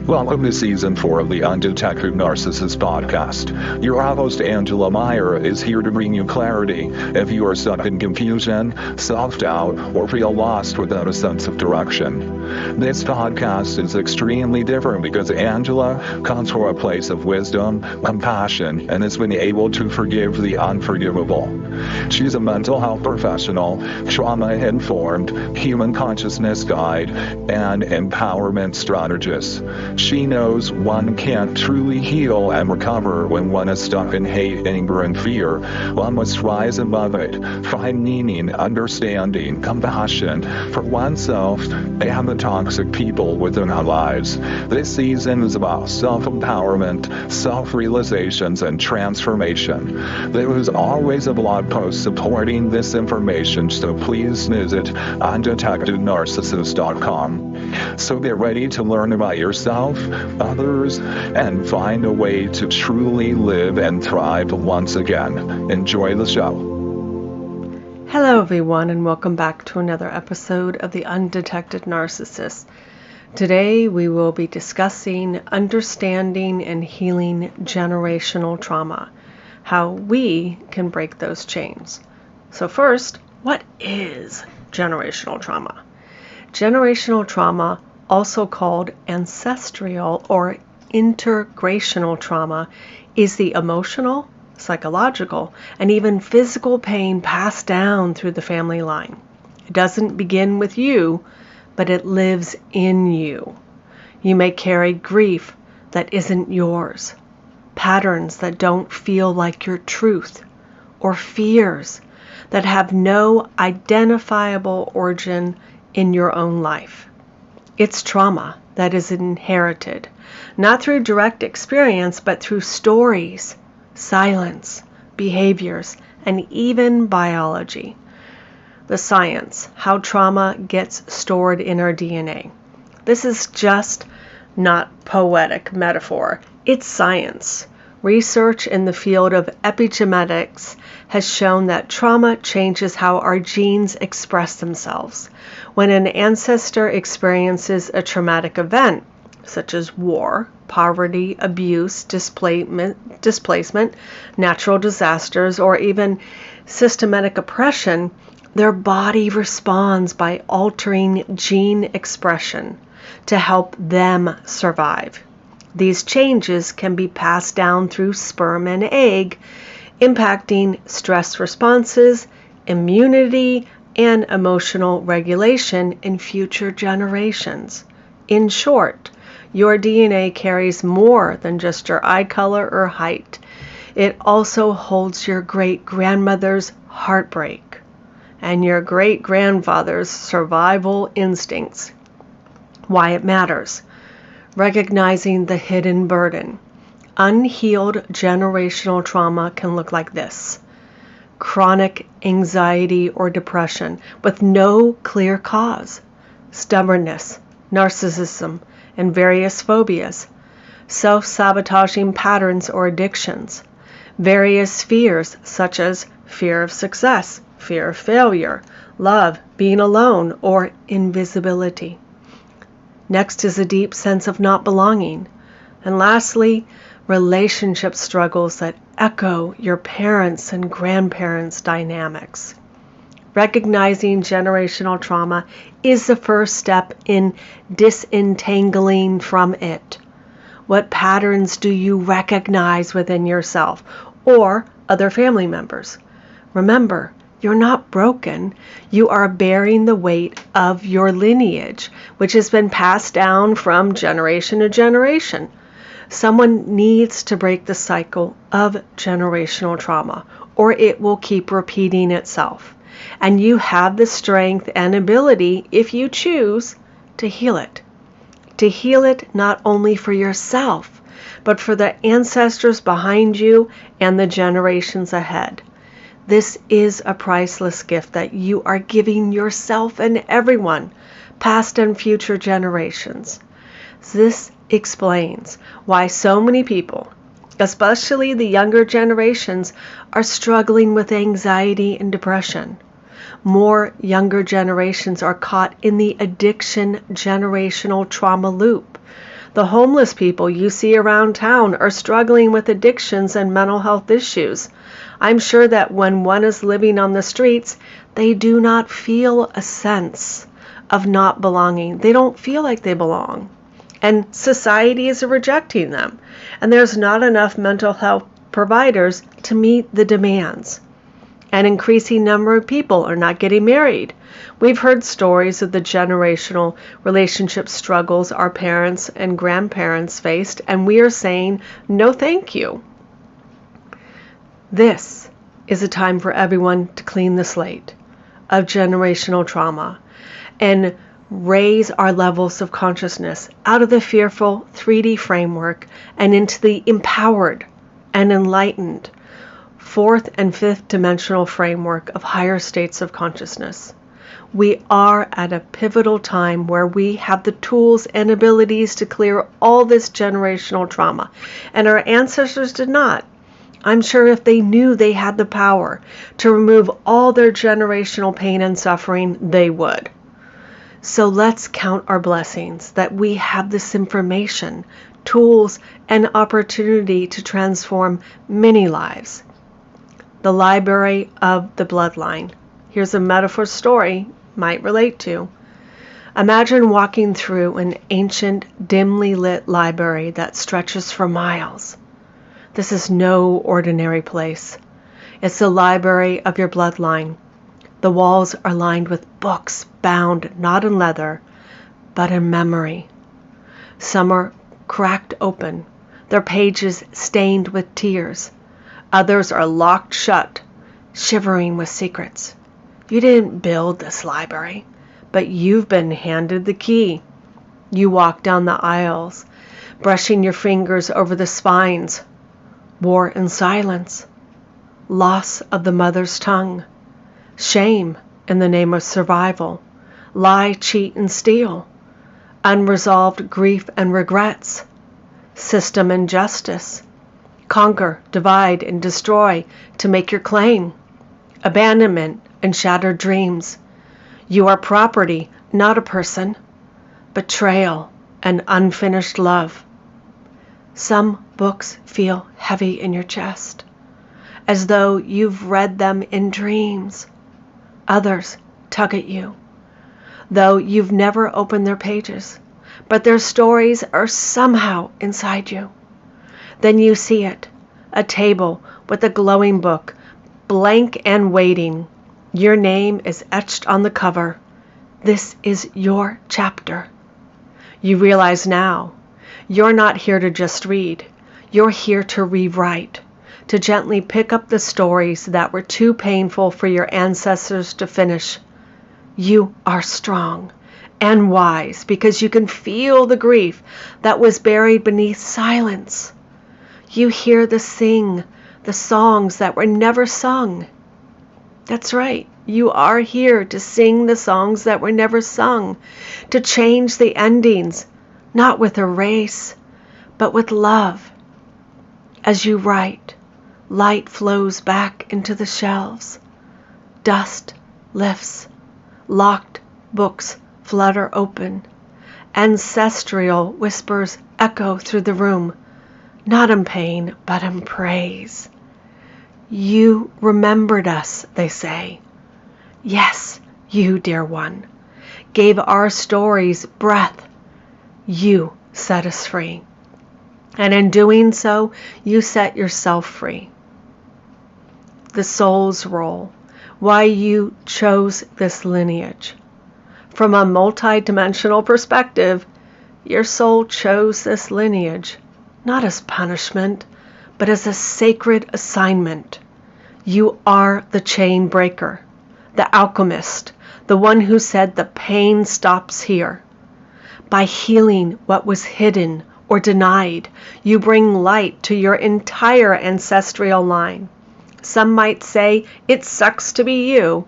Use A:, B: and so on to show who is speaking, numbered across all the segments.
A: Welcome to Season 4 of the Undetected Narcissist Podcast. Your host, Angela Meyer, is here to bring you clarity if you are stuck in confusion, self-doubt, or feel lost without a sense of direction. This podcast is extremely different because Angela comes from a place of wisdom, compassion, and has been able to forgive the unforgivable. She's a mental health professional, trauma-informed, human consciousness guide, and empowerment strategist. She knows one can't truly heal and recover when one is stuck in hate, anger, and fear. One must rise above it, find meaning, understanding, compassion for oneself and the toxic people within our lives. This season is about self-empowerment, self-realizations, and transformation. There is always a blog post supporting this information, so please visit undetectednarcissist.com. So get ready to learn about yourself, others, and find a way to truly live and thrive once again. Enjoy the show.
B: Hello everyone, and welcome back to another episode of the Undetected Narcissist. Today we will be discussing understanding and healing generational trauma, how we can break those chains. So first, what is generational trauma? Generational trauma, also called ancestral or intergenerational trauma, is the emotional, psychological, and even physical pain passed down through the family line. It doesn't begin with you, but it lives in you. You may carry grief that isn't yours, patterns that don't feel like your truth, or fears that have no identifiable origin in your own life. It's trauma that is inherited, not through direct experience, but through stories, silence, behaviors, and even biology. The science, how trauma gets stored in our DNA. This is just not poetic metaphor. It's science. Research in the field of epigenetics has shown that trauma changes how our genes express themselves. When an ancestor experiences a traumatic event, such as war, poverty, abuse, displacement, natural disasters, or even systematic oppression, their body responds by altering gene expression to help them survive. These changes can be passed down through sperm and egg, impacting stress responses, immunity, and emotional regulation in future generations. In short, your DNA carries more than just your eye color or height. It also holds your great-grandmother's heartbreak and your great-grandfather's survival instincts. Why it matters. Recognizing the hidden burden. Unhealed generational trauma can look like this. Chronic anxiety or depression with no clear cause. Stubbornness, narcissism, and various phobias. Self-sabotaging patterns or addictions. Various fears such as fear of success, fear of failure, love, being alone, or invisibility. Next is a deep sense of not belonging. And lastly, relationship struggles that echo your parents' and grandparents' dynamics. Recognizing generational trauma is the first step in disentangling from it. What patterns do you recognize within yourself or other family members? Remember, you're not broken. You are bearing the weight of your lineage, which has been passed down from generation to generation. Someone needs to break the cycle of generational trauma, or it will keep repeating itself. And you have the strength and ability, if you choose, to heal it. To heal it not only for yourself, but for the ancestors behind you and the generations ahead. This is a priceless gift that you are giving yourself and everyone, past and future generations. This explains why so many people, especially the younger generations, are struggling with anxiety and depression. More younger generations are caught in the addiction generational trauma loop. The homeless people you see around town are struggling with addictions and mental health issues. I'm sure that when one is living on the streets, they do not feel a sense of not belonging. They don't feel like they belong. And society is rejecting them. And there's not enough mental health providers to meet the demands. An increasing number of people are not getting married. We've heard stories of the generational relationship struggles our parents and grandparents faced, and we are saying, no thank you. This is a time for everyone to clean the slate of generational trauma and raise our levels of consciousness out of the fearful 3D framework and into the empowered and enlightened fourth and fifth dimensional framework of higher states of consciousness. We are at a pivotal time where we have the tools and abilities to clear all this generational trauma, and our ancestors did not. I'm sure if they knew they had the power to remove all their generational pain and suffering, they would. So let's count our blessings that we have this information, tools, and opportunity to transform many lives. The library of the bloodline. Here's a metaphor story might relate to. Imagine walking through an ancient, dimly lit library that stretches for miles. This is no ordinary place. It's the library of your bloodline. The walls are lined with books bound not in leather, but in memory. Some are cracked open, their pages stained with tears. Others are locked shut, shivering with secrets. You didn't build this library, but you've been handed the key. You walk down the aisles, brushing your fingers over the spines. War and silence, loss of the mother's tongue, shame in the name of survival, lie, cheat, and steal, unresolved grief and regrets, system injustice, conquer, divide, and destroy to make your claim, abandonment and shattered dreams. You are property, not a person, betrayal and unfinished love. Some books feel heavy in your chest, as though you've read them in dreams. Others tug at you, though you've never opened their pages, but their stories are somehow inside you. Then you see it, a table with a glowing book, blank and waiting. Your name is etched on the cover. This is your chapter. You realize now, you're not here to just read. You're here to rewrite, to gently pick up the stories that were too painful for your ancestors to finish. You are strong and wise because you can feel the grief that was buried beneath silence. You hear the songs that were never sung. That's right. You are here to sing the songs that were never sung, to change the endings, not with a race, but with love. As you write, light flows back into the shelves. Dust lifts. Locked books flutter open. Ancestral whispers echo through the room, not in pain, but in praise. You remembered us, they say. Yes, you, dear one, gave our stories breath. You set us free. And in doing so, you set yourself free. The soul's role, why you chose this lineage. From a multi-dimensional perspective, your soul chose this lineage, not as punishment, but as a sacred assignment. You are the chain breaker, the alchemist, the one who said the pain stops here. By healing what was hidden or denied, you bring light to your entire ancestral line. Some might say it sucks to be you,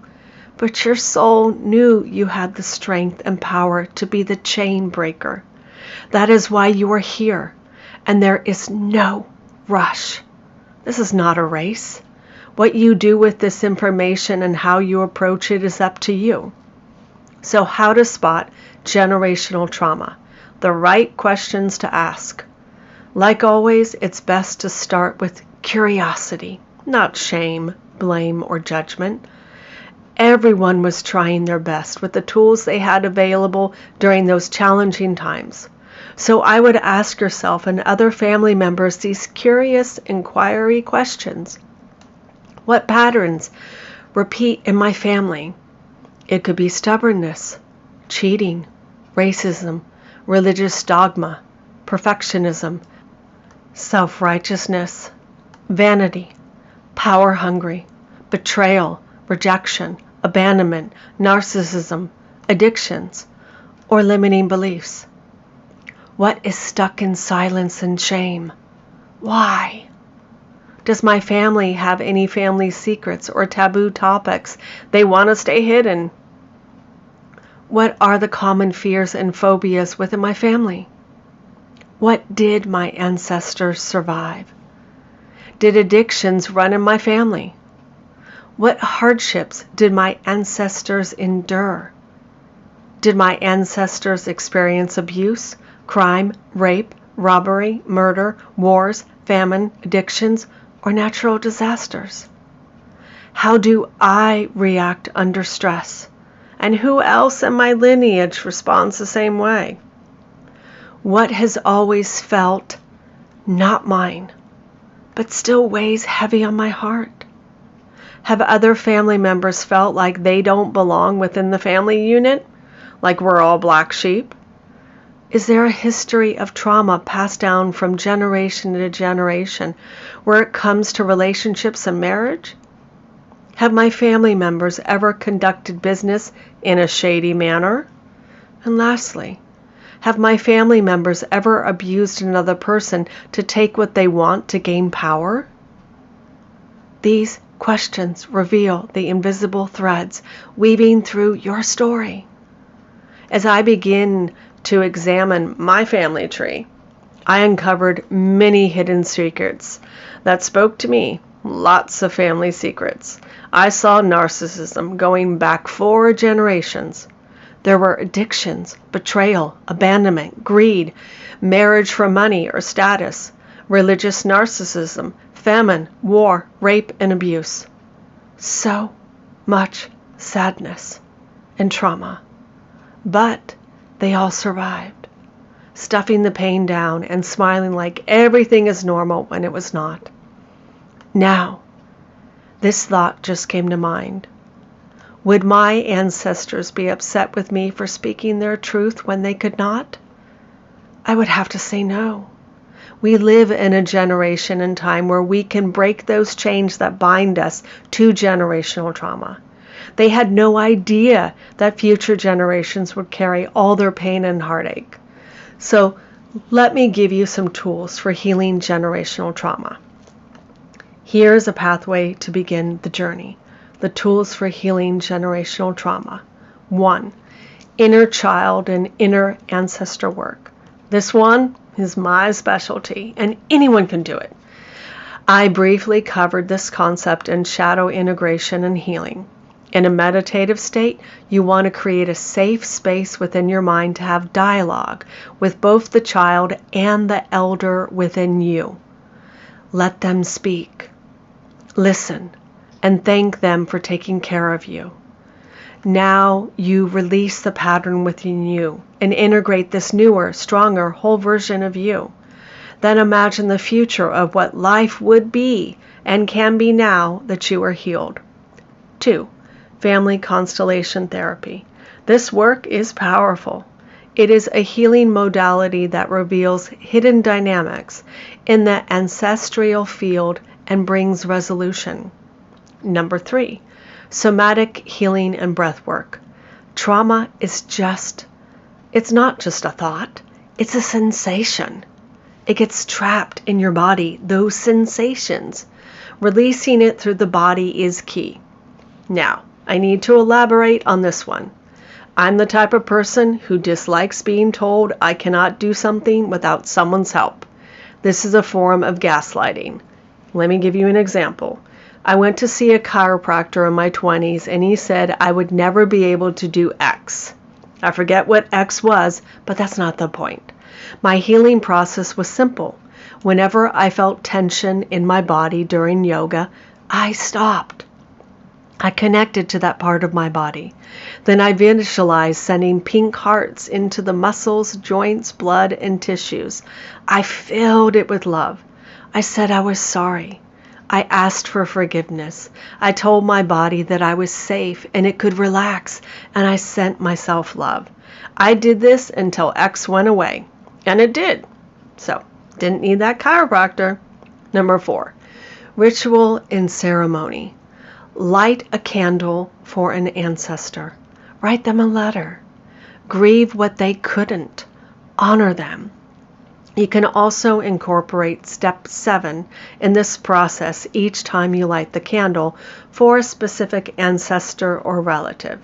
B: but your soul knew you had the strength and power to be the chain breaker. That is why you are here, and there is no rush. This is not a race. What you do with this information and how you approach it is up to you. So how to spot generational trauma, the right questions to ask. Like always, it's best to start with curiosity, not shame, blame, or judgment. Everyone was trying their best with the tools they had available during those challenging times. So I would ask yourself and other family members these curious inquiry questions. What patterns repeat in my family? It could be stubbornness, cheating, racism, religious dogma, perfectionism, self-righteousness, vanity, power-hungry, betrayal, rejection, abandonment, narcissism, addictions, or limiting beliefs. What is stuck in silence and shame? Why? Does my family have any family secrets or taboo topics they want to stay hidden? What are the common fears and phobias within my family? What did my ancestors survive? Did addictions run in my family? What hardships did my ancestors endure? Did my ancestors experience abuse, crime, rape, robbery, murder, wars, famine, addictions, or natural disasters? How do I react under stress? And who else in my lineage responds the same way? What has always felt not mine, but still weighs heavy on my heart? Have other family members felt like they don't belong within the family unit? Like we're all black sheep? Is there a history of trauma passed down from generation to generation where it comes to relationships and marriage? Have my family members ever conducted business in a shady manner? And lastly, have my family members ever abused another person to take what they want to gain power? These questions reveal the invisible threads weaving through your story. As I begin to examine my family tree, I uncovered many hidden secrets that spoke to me, lots of family secrets. I saw narcissism going back 4 generations. There were addictions, betrayal, abandonment, greed, marriage for money or status, religious narcissism, famine, war, rape, and abuse. So much sadness and trauma. But they all survived, stuffing the pain down and smiling like everything is normal when it was not. Now, this thought just came to mind. Would my ancestors be upset with me for speaking their truth when they could not? I would have to say no. We live in a generation and time where we can break those chains that bind us to generational trauma. They had no idea that future generations would carry all their pain and heartache. So let me give you some tools for healing generational trauma. Here's a pathway to begin the journey. The tools for healing generational trauma. 1. Inner child and inner ancestor work. This one is my specialty, and anyone can do it. I briefly covered this concept in shadow integration and healing. In a meditative state, you want to create a safe space within your mind to have dialogue with both the child and the elder within you. Let them speak. Listen, and thank them for taking care of you. Now you release the pattern within you and integrate this newer, stronger, whole version of you. Then imagine the future of what life would be and can be now that you are healed. 2. Family constellation therapy. This work is powerful. It is a healing modality that reveals hidden dynamics in the ancestral field and brings resolution. 3. Somatic healing and breath work. Trauma is it's not just a thought, it's a sensation. It gets trapped in your body, those sensations. Releasing it through the body is key. Now, I need to elaborate on this one. I'm the type of person who dislikes being told I cannot do something without someone's help. This is a form of gaslighting. Let me give you an example. I went to see a chiropractor in my 20s and he said I would never be able to do X. I forget what X was, but that's not the point. My healing process was simple. Whenever I felt tension in my body during yoga, I stopped. I connected to that part of my body. Then I visualized sending pink hearts into the muscles, joints, blood, and tissues. I filled it with love. I said I was sorry. I asked for forgiveness. I told my body that I was safe and it could relax, and I sent myself love. I did this until X went away, and it did. So, didn't need that chiropractor. Number 4, ritual and ceremony. Light a candle for an ancestor. Write them a letter. Grieve what they couldn't. Honor them. You can also incorporate step 7 in this process each time you light the candle for a specific ancestor or relative.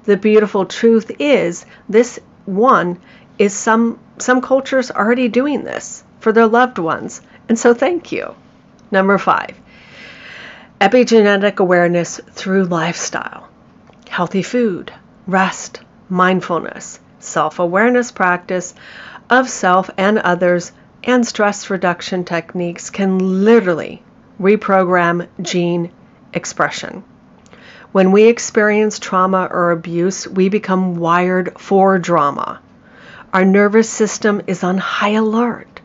B: The beautiful truth is this one is some cultures already doing this for their loved ones, and so thank you. Number 5. Epigenetic awareness through lifestyle. Healthy food, rest, mindfulness, self-awareness practice of self and others, and stress reduction techniques can literally reprogram gene expression. When we experience trauma or abuse, we become wired for drama. Our nervous system is on high alert.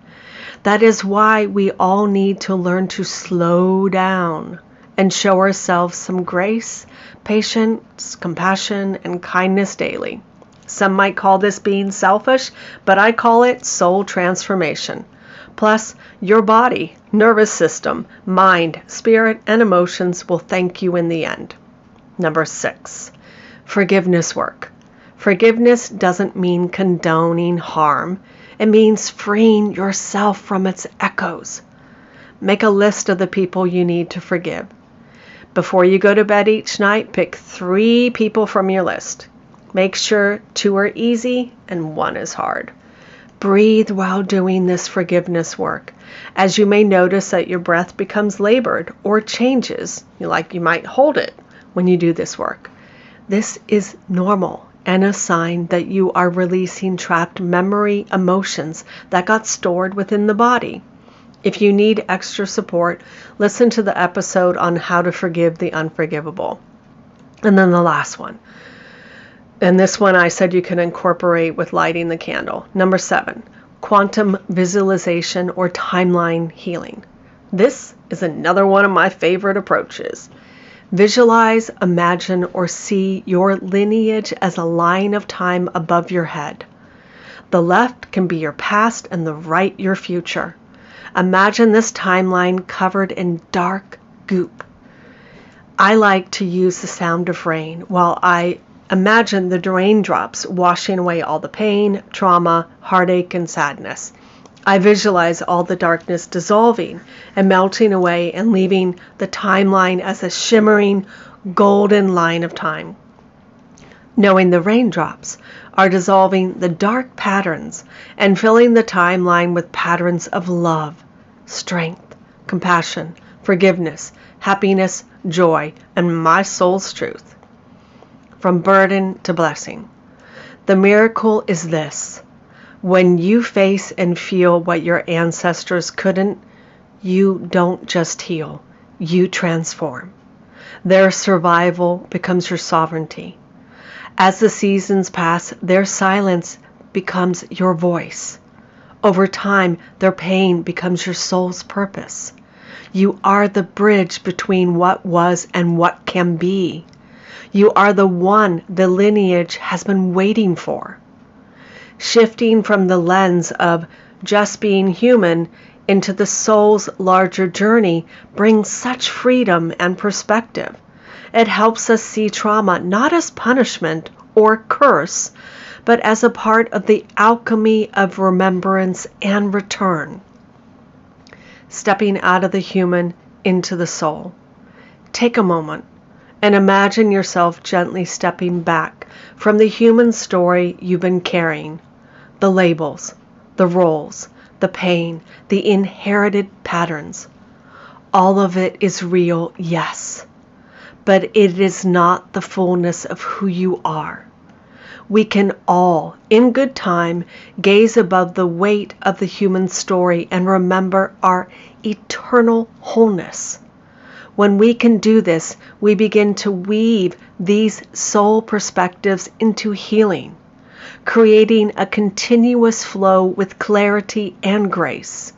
B: That is why we all need to learn to slow down and show ourselves some grace, patience, compassion, and kindness daily. Some might call this being selfish, but I call it soul transformation. Plus, your body, nervous system, mind, spirit, and emotions will thank you in the end. Number 6, forgiveness work. Forgiveness doesn't mean condoning harm. It means freeing yourself from its echoes. Make a list of the people you need to forgive. Before you go to bed each night, pick 3 people from your list. Make sure 2 are easy and 1 is hard. Breathe while doing this forgiveness work. As you may notice that your breath becomes labored or changes, like you might hold it when you do this work. This is normal and a sign that you are releasing trapped memory emotions that got stored within the body. If you need extra support, listen to the episode on how to forgive the unforgivable. And then the last one. And this one I said you can incorporate with lighting the candle. Number 7, quantum visualization or timeline healing. This is another one of my favorite approaches. Visualize, imagine, or see your lineage as a line of time above your head. The left can be your past and the right your future. Imagine this timeline covered in dark goop. I like to use the sound of rain while I imagine the raindrops washing away all the pain, trauma, heartache, and sadness. I visualize all the darkness dissolving and melting away and leaving the timeline as a shimmering golden line of time. Knowing the raindrops are dissolving the dark patterns and filling the timeline with patterns of love, strength, compassion, forgiveness, happiness, joy, and my soul's truth. From burden to blessing. The miracle is this. When you face and feel what your ancestors couldn't, you don't just heal, you transform. Their survival becomes your sovereignty. As the seasons pass, their silence becomes your voice. Over time, their pain becomes your soul's purpose. You are the bridge between what was and what can be. You are the one the lineage has been waiting for. Shifting from the lens of just being human into the soul's larger journey brings such freedom and perspective. It helps us see trauma not as punishment or curse, but as a part of the alchemy of remembrance and return. Stepping out of the human into the soul. Take a moment and imagine yourself gently stepping back from the human story you've been carrying. The labels, the roles, the pain, the inherited patterns. All of it is real, yes, but it is not the fullness of who you are. We can all, in good time, gaze above the weight of the human story and remember our eternal wholeness. When we can do this, we begin to weave these soul perspectives into healing, creating a continuous flow with clarity and grace.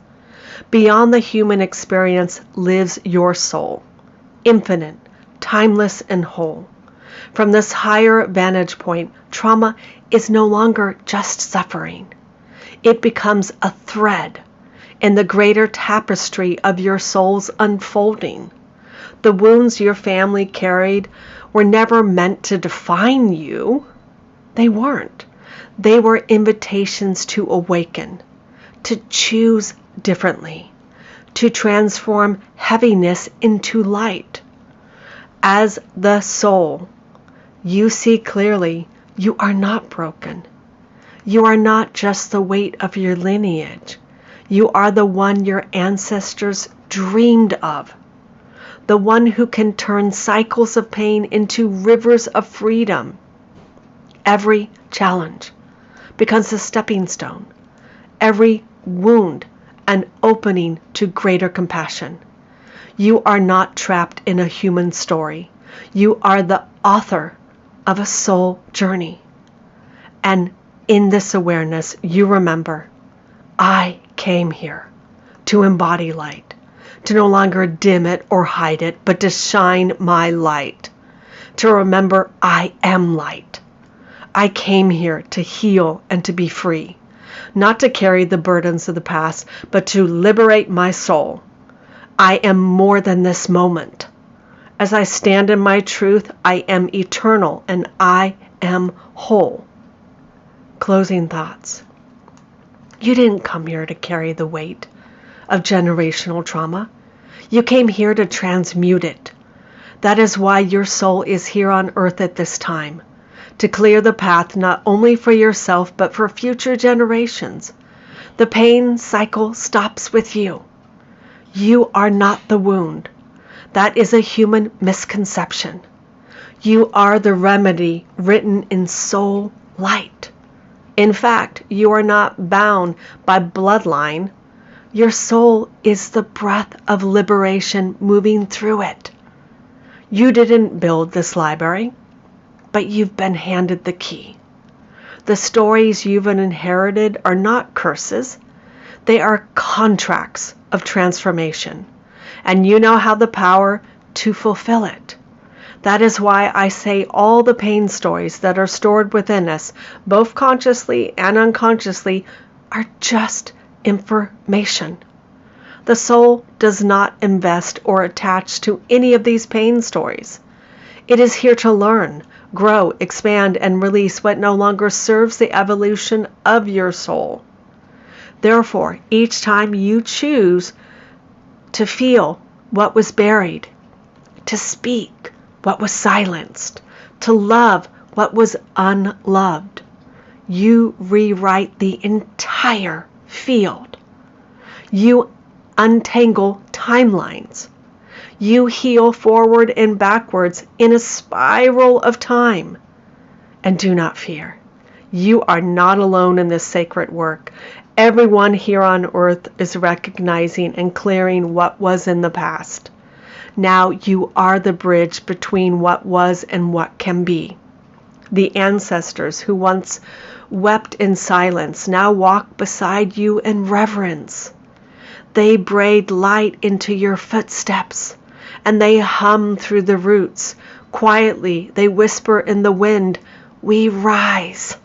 B: Beyond the human experience lives your soul, infinite, timeless, and whole. From this higher vantage point, trauma is no longer just suffering. It becomes a thread in the greater tapestry of your soul's unfolding. The wounds your family carried were never meant to define you. They weren't. They were invitations to awaken, to choose differently, to transform heaviness into light. As the soul, you see clearly you are not broken. You are not just the weight of your lineage. You are the one your ancestors dreamed of. The one who can turn cycles of pain into rivers of freedom. Every challenge becomes a stepping stone. Every wound an opening to greater compassion. You are not trapped in a human story. You are the author of a soul journey. And in this awareness, you remember, I came here to embody light, to no longer dim it or hide it, but to shine my light, to remember I am light. I came here to heal and to be free, not to carry the burdens of the past, but to liberate my soul. I am more than this moment. As I stand in my truth, I am eternal and I am whole. Closing thoughts. You didn't come here to carry the weight of generational trauma. You came here to transmute it. That is why your soul is here on earth at this time, to clear the path not only for yourself but for future generations. The pain cycle stops with you. You are not the wound. That is a human misconception. You are the remedy written in soul light. In fact, you are not bound by bloodline. Your soul is the breath of liberation moving through it. You didn't build this library, but you've been handed the key. The stories you've inherited are not curses. They are contracts of transformation, and you now have the power to fulfill it. That is why I say all the pain stories that are stored within us, both consciously and unconsciously, are just information. The soul does not invest or attach to any of these pain stories. It is here to learn, grow, expand, and release what no longer serves the evolution of your soul. Therefore, each time you choose to feel what was buried, to speak what was silenced, to love what was unloved, you rewrite the entire field. You untangle timelines. You heal forward and backwards in a spiral of time. And do not fear. You are not alone in this sacred work. Everyone here on earth is recognizing and clearing what was in the past. Now you are the bridge between what was and what can be. The ancestors who once wept in silence now walk beside you in reverence. They braid light into your footsteps, and they hum through the roots. Quietly, they whisper in the wind, we rise,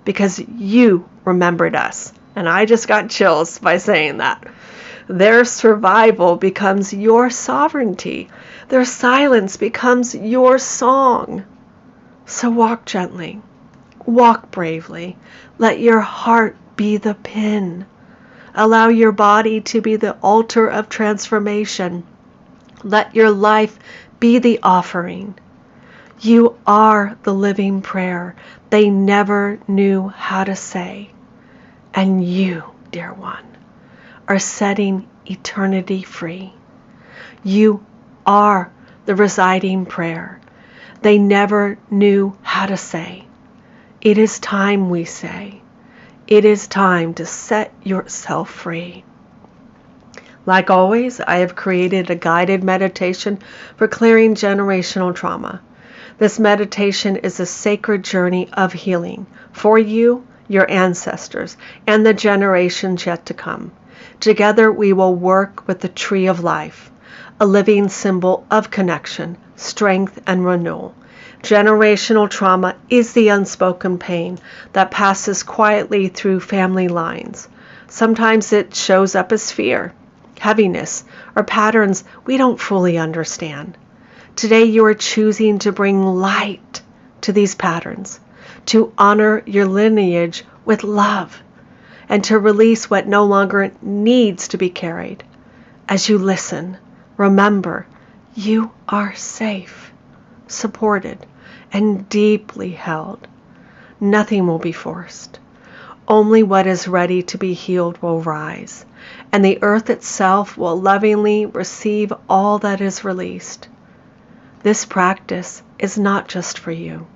B: because you remembered us. And I just got chills by saying that. Their survival becomes your sovereignty. Their silence becomes your song. So walk gently. Walk bravely. Let your heart be the pin. Allow your body to be the altar of transformation. Let your life be the offering. You are the living prayer they never knew how to say. And you, dear one, are setting eternity free. You are the residing prayer they never knew how to say. It is time, we say. It is time to set yourself free. Like always, I have created a guided meditation for clearing generational trauma. This meditation is a sacred journey of healing for you, your ancestors, and the generations yet to come. Together we will work with the tree of life, a living symbol of connection, strength, and renewal. Generational trauma is the unspoken pain that passes quietly through family lines. Sometimes it shows up as fear, heaviness, or patterns we don't fully understand. Today you are choosing to bring light to these patterns, to honor your lineage with love, and to release what no longer needs to be carried. As you listen, remember, you are safe, supported, and deeply held. Nothing will be forced. Only what is ready to be healed will rise, and the earth itself will lovingly receive all that is released. This practice is not just for you.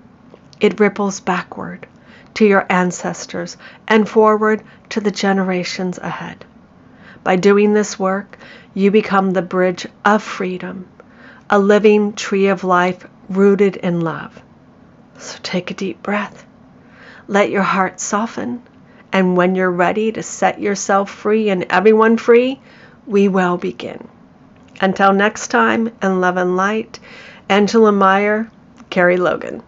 B: It ripples backward to your ancestors and forward to the generations ahead. By doing this work, you become the bridge of freedom, a living tree of life rooted in love. So take a deep breath. Let your heart soften, and when you're ready to set yourself free and everyone free, we will begin. Until next time, in love and light, Angela Meyer, Carrie Logan.